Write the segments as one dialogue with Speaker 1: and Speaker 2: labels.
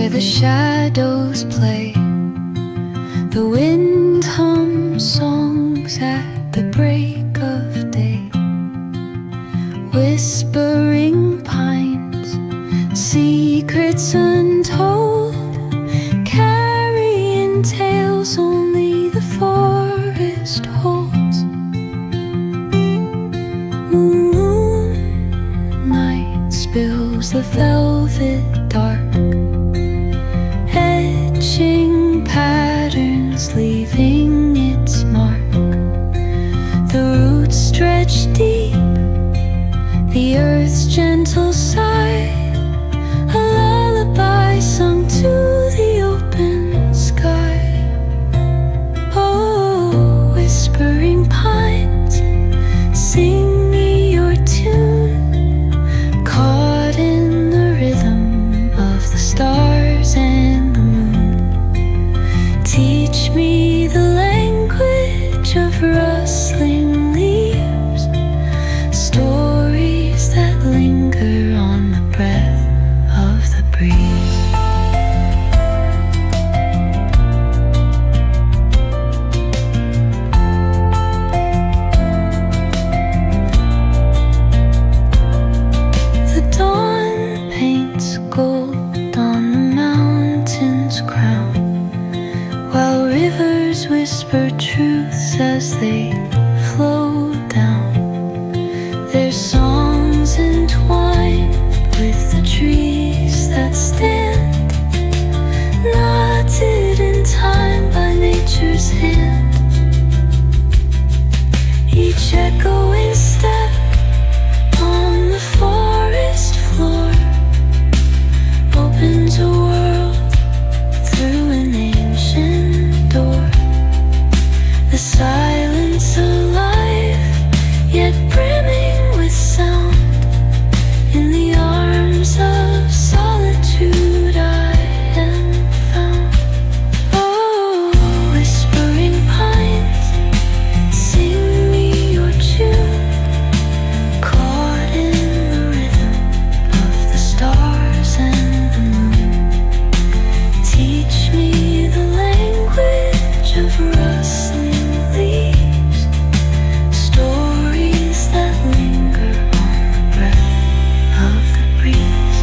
Speaker 1: where the shadows play. The wind hums songs at the break of day. Whispering pines, secrets untold, carrying tales only the forest holds. Moonlight spills the velvet dark, etching patterns, leaving its mark. The roots stretch deep, the earth's gentle sigh, a lullaby sung to the open sky. Oh, whispering pines, sing me your tune, caught in the rhythm of the stars and the moon. Teach me the language of rustling leaves, stories that linger on the breath of the breeze. The dawn paints gold on the mountain's crown, while rivers whisper truths as they flow down. Their songs entwined with the trees that stand, knotted in time by nature's hand. Each echoing step on the forest floor opens a world through an ancient door. The silence alive, yet brimming with sound. In the arms of solitude I am found. Oh, whispering pines, sing me your tune, caught in the rhythm of the stars and the moon. Teach me the language of rustling leaves, stories that linger on the breath of the breeze.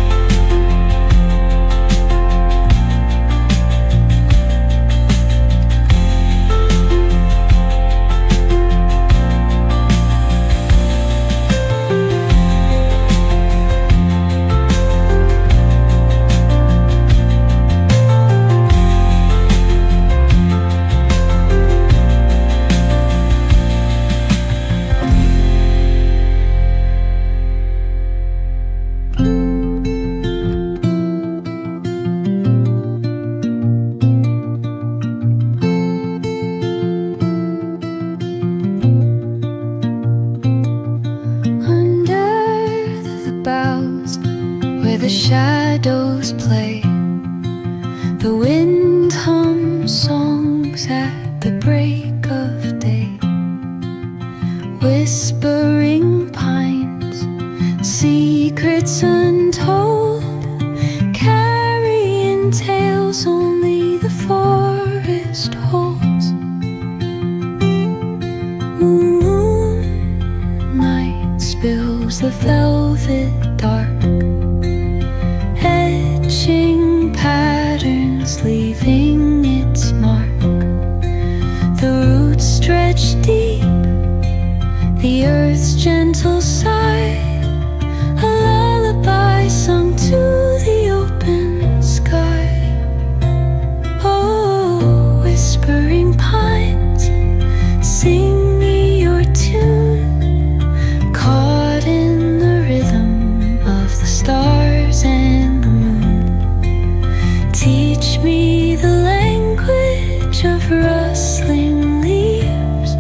Speaker 1: Under the boughs, where the shadows play, the wind hums songs at the break of day. Whispering pines, secrets untold, carrying tales only the forest holds. Moonlight spills the velvet dark, etching patterns, leaving its mark. The roots stretch deep, the earth's gentle sigh, a lullaby sung to the open sky. Oh, whispering pines, sing me your tune, caught in the rhythm of the stars and the moon. Teach me the language of rustling leaves,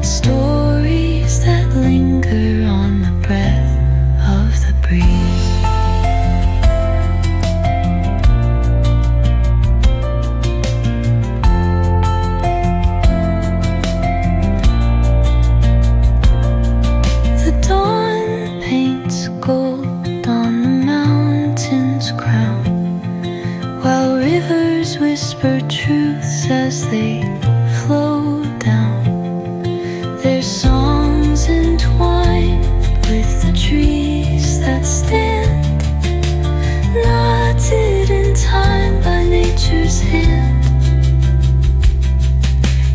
Speaker 1: stories that linger whisper truths as they flow down. Their songs entwined with the trees that stand, knotted in time by nature's hand.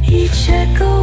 Speaker 1: Each echo